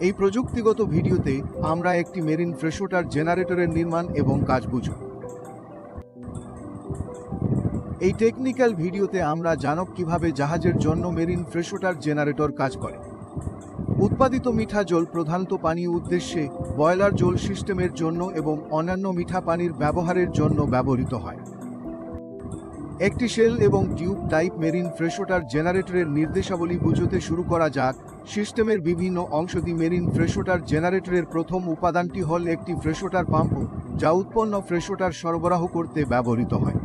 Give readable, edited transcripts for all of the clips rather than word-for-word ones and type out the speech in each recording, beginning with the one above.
এই প্রযুক্তিগত ভিডিওতে আমরা একটি মেরিন ফ্রেশওয়াটার জেনারেটরের নির্মাণ এবং কাজ বুঝব। এই টেকনিক্যাল ভিডিওতে আমরা জানব কিভাবে জাহাজের জন্য মেরিন ফ্রেশওয়াটার জেনারেটর কাজ করে। উৎপাদিত মিঠা জল প্রধানত পানীয় উদ্দেশ্যে, বয়লার জল সিস্টেমের জন্য এবং অন্যান্য মিঠা পানির ব্যবহারের জন্য ব্যবহৃত হয়। একটি শেল এবং টিউব টাইপ মেরিন ফ্রেশওয়াটার জেনারেটরের নির্দেশাবলী বুঝতে শুরু করা যাক। সিস্টেমের বিভিন্ন অংশ দিয়ে মেরিন ফ্রেশওয়াটার জেনারেটরের প্রথম উপাদানটি হল একটি ফ্রেশওয়াটার পাম্প, যা উৎপন্ন ফ্রেশওয়াটার সরবরাহ করতে ব্যবহৃত হয়।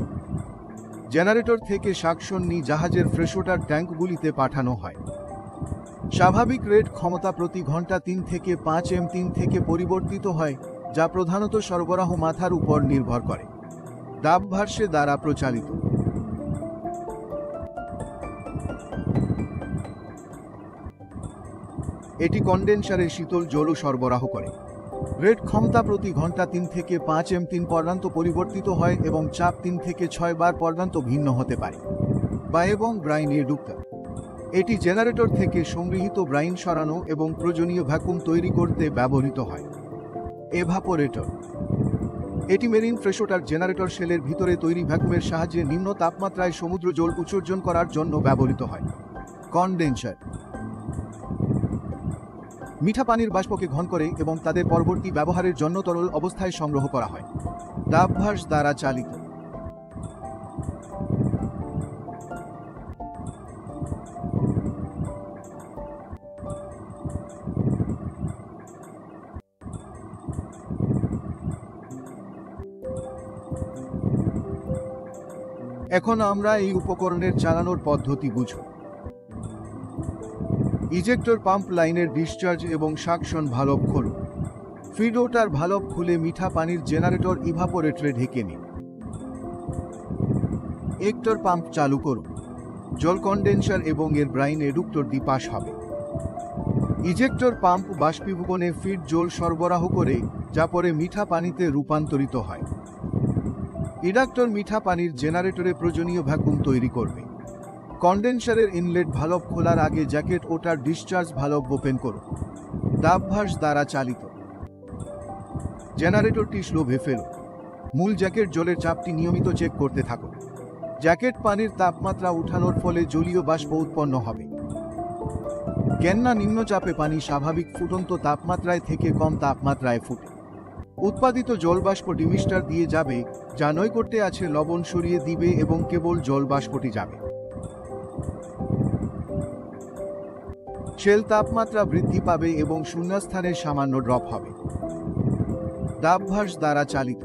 জেনারেটর থেকে সাকশন নিয়ে জাহাজের ফ্রেশওয়াটার ট্যাঙ্কগুলিতে পাঠানো হয়। স্বাভাবিক রেট ক্ষমতা প্রতি ঘন্টা 3 থেকে 5 M3 থেকে পরিবর্তিত হয়, যা প্রধানত সরবরাহ মাথার উপর নির্ভর করে। দাবভার্সে দ্বারা প্রচালিত। এটি কন্ডেনসারে শীতল জলও সরবরাহ করে। রেট ক্ষমতা প্রতি ঘন্টা 3 থেকে 5 M3 পর্যন্ত পরিবর্তিত হয় এবং চাপ 3 থেকে 6 বার পর্যন্ত ভিন্ন হতে পারে। এবং ব্রাইন এডুক্টর, এটি জেনারেটর থেকে সংগৃহীত ব্রাইন সরানো এবং প্রয়োজনীয় ভ্যাকুয়াম তৈরি করতে ব্যবহৃত হয়। এভাপোরেটর, এটি মেরিন ফ্রেশওয়াটার জেনারেটর শেলের ভিতরে তৈরি ভ্যাকুয়ামের সাহায্যে নিম্ন তাপমাত্রায় সমুদ্র জল উৎসর্জন করার জন্য ব্যবহৃত হয়। কনডেনসার, মিঠা পানির বাষ্পকে ঘন করে এবং তাদের পরবর্তী ব্যবহারের জন্য তরল অবস্থায় সংগ্রহ করা হয়। দাবভার্স দ্বারা চালিত। এখন আমরা এই উপকরণের চালানোর পদ্ধতি বুঝব। ইজেক্টর পাম্প লাইনের ডিসচার্জ এবং সাকশন ভালভ খোলো। ফিডওয়াটার ভালভ খুলে মিঠা পানির জেনারেটর ইভাপোরেটরে ঢেকে নিন। ইজেক্টর পাম্প চালু করুন। জল কন্ডেনসার এবং এর ব্রাইন এডুক্টর দিয়ে পাস হবে। ইজেক্টর পাম্প বাষ্পীভবনে ফিড জল সরবরাহ করে, যা পরে মিঠা পানিতে রূপান্তরিত হয়। ইডাক্টর মিঠা পানির জেনারেটরে প্রয়োজনীয় ভ্যাকুয়াম তৈরি করবে। কন্ডেনসারের ইনলেট ভালভ খোলার আগে জ্যাকেট ওটার ডিসচার্জ ভালভ ওপেন করুন। দাবভার্স দ্বারা চালিত। জেনারেটরটি স্লোভে ফেলুন। মূল জ্যাকেট জলের চাপটি নিয়মিত চেক করতে থাকুন। জ্যাকেট পানির তাপমাত্রা উঠানোর ফলে জলীয় বাষ্প উৎপন্ন হবে। কেননা নিম্নচাপে পানি স্বাভাবিক ফুটন্ত তাপমাত্রায় থেকে কম তাপমাত্রায় ফুটে। উৎপাদিত জলবাষ্প ডিমিস্টার দিয়ে যাবে, যা নৈকট্যে আছে লবণ সরিয়ে দিবে এবং কেবল জলবাষ্পটি যাবে। শেল তাপমাত্রা বৃদ্ধি পাবে এবং শূন্যস্থানে সামান্য ড্রপ হবে। দাবভার্স দ্বারা চালিত।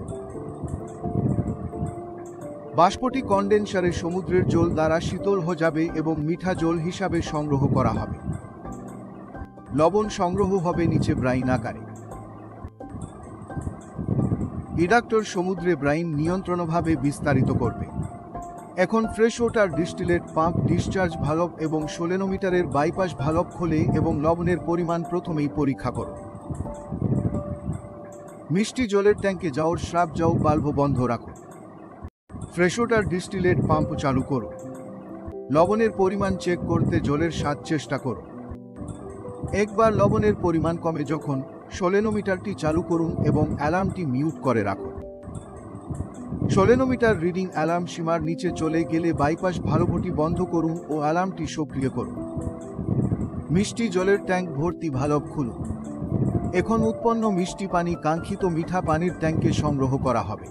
বাষ্পটি কন্ডেনসারে সমুদ্রের জল দ্বারা শীতল হয়ে যাবে এবং মিঠা জল হিসাবে সংগ্রহ করা হবে। লবণ সংগ্রহ হবে নিচে ব্রাইন আকারে। ইডাক্টর সমুদ্রে ব্রাইন নিয়ন্ত্রণভাবে বিস্তারিত করবে। এখন ফ্রেশওয়াটার ডিস্টিলেট পাম্প ডিসচার্জ ভালভ এবং সোলেনোমিটারের বাইপাস ভালভ খোলে এবং লবণের পরিমাণ প্রথমেই পরীক্ষা করো। মিষ্টি জলের ট্যাঙ্কে যাওয়ার শ্রাপ যাও বাল্ব বন্ধ রাখো। ফ্রেশওয়াটার ডিস্টিলেট পাম্প চালু করো। লবণের পরিমাণ চেক করতে জলের স্বাদ চেষ্টা করো। একবার লবণের পরিমাণ কমে যখন, সোলেনোমিটারটি চালু করুন এবং অ্যালার্মটি মিউট করে রাখুন। সোলেনোমিটার রিডিং অ্যালার্ম সীমার নিচে চলে গেলে বাইপাস ভালভটি বন্ধ করুন ও অ্যালার্মটি সক্রিয় করুন। মিষ্টি জলের ট্যাঙ্ক ভর্তি ভালভ খুলুন। এখন উৎপন্ন মিষ্টি পানি কাঙ্ক্ষিত মিঠা পানির ট্যাঙ্কে সংগ্রহ করা হবে।